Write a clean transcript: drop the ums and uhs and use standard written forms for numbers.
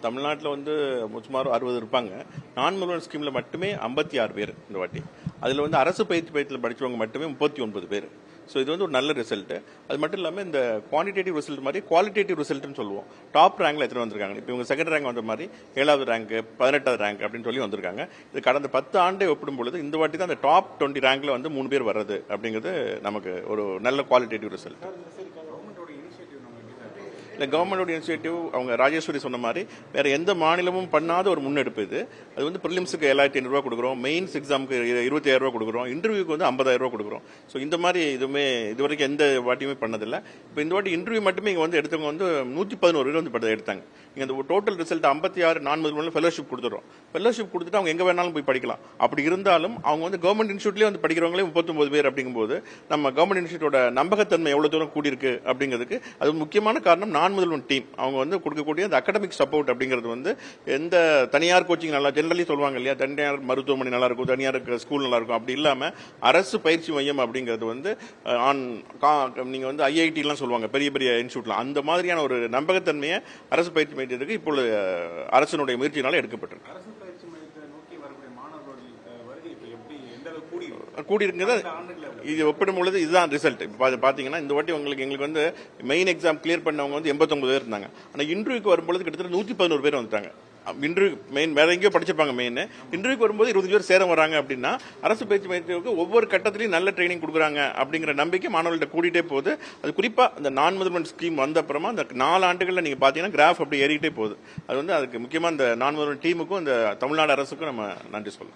தமிழ்நாட்டில் வந்து சுமார் 60 இருப்பாங்க. நான் முதல்வன் ஸ்கீமில் மட்டுமே 56 பேர் இந்த வாட்டி. அதில் வந்து அரசு பயிற்சி மையத்தில் படித்தவங்க மட்டுமே 39 பேர். ஸோ இது வந்து ஒரு நல்ல ரிசல்ட். அது மட்டும் இல்லாமல் இந்த குவான்டிடேட்டிவ் ரிசல்ட் மாதிரி குவாலிட்டேட்டிவ் ரிசல்ட்னு சொல்லுவோம். டாப் ரேங்க்ல எத்தனை வந்திருக்காங்க. இப்போ இவங்க செகண்ட் ரேங்க் வந்த மாதிரி 7வது ரேங்க் 18வது ரேங்க் அப்படின்னு சொல்லி வந்திருக்காங்க. இது கடந்த 10 ஆண்டை ஒப்பிடும் பொழுது இந்த வாட்டி தான் அந்த டாப் 20 ரேங்க்ல வந்து 3 பேர் வர்றது அப்படிங்கிறது நமக்கு ஒரு நல்ல குவாலிட்டேட்டிவ் ரிசல்ட். இந்த கவர்மெண்டோட இனிஷியேட்டிவ் அவங்க ராஜேஸ்வரி சொன்ன மாதிரி வேற எந்த மாநிலமும் பண்ணாத ஒரு முன்னெடுப்பு இது. அது வந்து ப்ரிலிம்ஸுக்கு 7,500 ரூபா கொடுக்குறோம், மெயின்ஸ் எக்ஸாமுக்கு 27,000 ரூபா கொடுக்குறோம், இன்டர்வியூக்கு வந்து 50,000 ரூபா கொடுக்குறோம். ஸோ இந்த மாதிரி இதுவுமே இது வரைக்கும் எந்த வாட்டியுமே பண்ணதில்லை. இப்போ இந்த வாட்டி இன்டர்வியூ மட்டுமே இங்கே வந்து எடுத்தவங்க வந்து 111 பேர் வந்து எடுத்தாங்க. இங்கே அந்த டோட்டல் ரிசல்ட் 56 நான் முதல்ல ஃபெலோஷிப் கொடுத்துறோம். ஃபெலோஷிப் கொடுத்துட்டு அவங்க எங்கே வேணாலும் போய் படிக்கலாம். அப்படி இருந்தாலும் அவங்க வந்து கவர்மெண்ட் இன்ஸ்டியூட்லேயே வந்து படிக்கிறவங்களே 39 பேர் அப்படிங்கும்போது நம்ம கவர்மெண்ட் இன்ஸ்டியூட்டோட நம்பகத்தன்மை எவ்வளோ தூரம் கூடியிருக்கு அப்படிங்கிறதுக்கு அது முக்கியமான காரணம் நான் முதல்வன் டீம். அவங்க வந்து கொடுக்கக்கூடிய அந்த அகடமிக் சப்போர்ட் அப்படிங்கிறது வந்து எந்த தனியார் கோச்சிங் நல்லா ஜெனரலி சொல்லுவாங்க இல்லையா, தனியார் மருத்துவமனை நல்லா இருக்கும், தனியார் ஸ்கூல் நல்லா இருக்கும், அப்படி இல்லாமல் அரசு பயிற்சி மையம் அப்படிங்கிறது வந்து நீங்க வந்து ஐஐடிலாம் சொல்லுவாங்க பெரிய பெரிய இன்ஸ்டியூட்லாம், அந்த மாதிரியான ஒரு நம்பகத்தன்மையை அரசு பயிற்சி மையத்துக்கு இப்பொழுது அரசனுடைய முயற்சியினால எடுக்கப்பட்டிருக்கு. கூடி இருக்கிறது இது ஒப்பிடும் பொழுது இதுதான் ரிசல்ட். பாத்தீங்கன்னா இந்த வாட்டி எங்களுக்கு வந்து மெயின் எக்ஸாம் கிளியர் பண்ணவங்க வந்து 89 பேர் இருந்தாங்க. ஆனா இன்டர்வியூக்கு வரும்பொழுது கிட்டத்தட்ட 111 பேர் வந்துட்டாங்க. இன்டர்வியூ மெயின் வேற எங்கேயோ படிச்சிருப்பாங்க. மெயின் இன்டர்வியூக்கு வரும்போது 20 பேர் சேர வராங்க அப்படின்னா அரசு பயிற்சி மையத்திற்கு ஒவ்வொரு கட்டத்திலையும் நல்ல ட்ரைனிங் கொடுக்குறாங்க அப்படிங்கிற நம்பிக்கை மாணவர்கள்ட்ட கூட்டிகிட்டே போகுது. அது குறிப்பா அந்த நான் முதல்வன் ஸ்கீம் வந்த அப்புறமா அந்த 4 ஆண்டுகளில் நீங்க பாத்தீங்கன்னா கிராஃப் அப்படி ஏறிட்டே போகுது. அது வந்து அதுக்கு முக்கியமா இந்த நான் முதல்வன் டீமுக்கும் இந்த தமிழ்நாடு அரசுக்கும் நம்ம நன்றி சொல்லலாம்.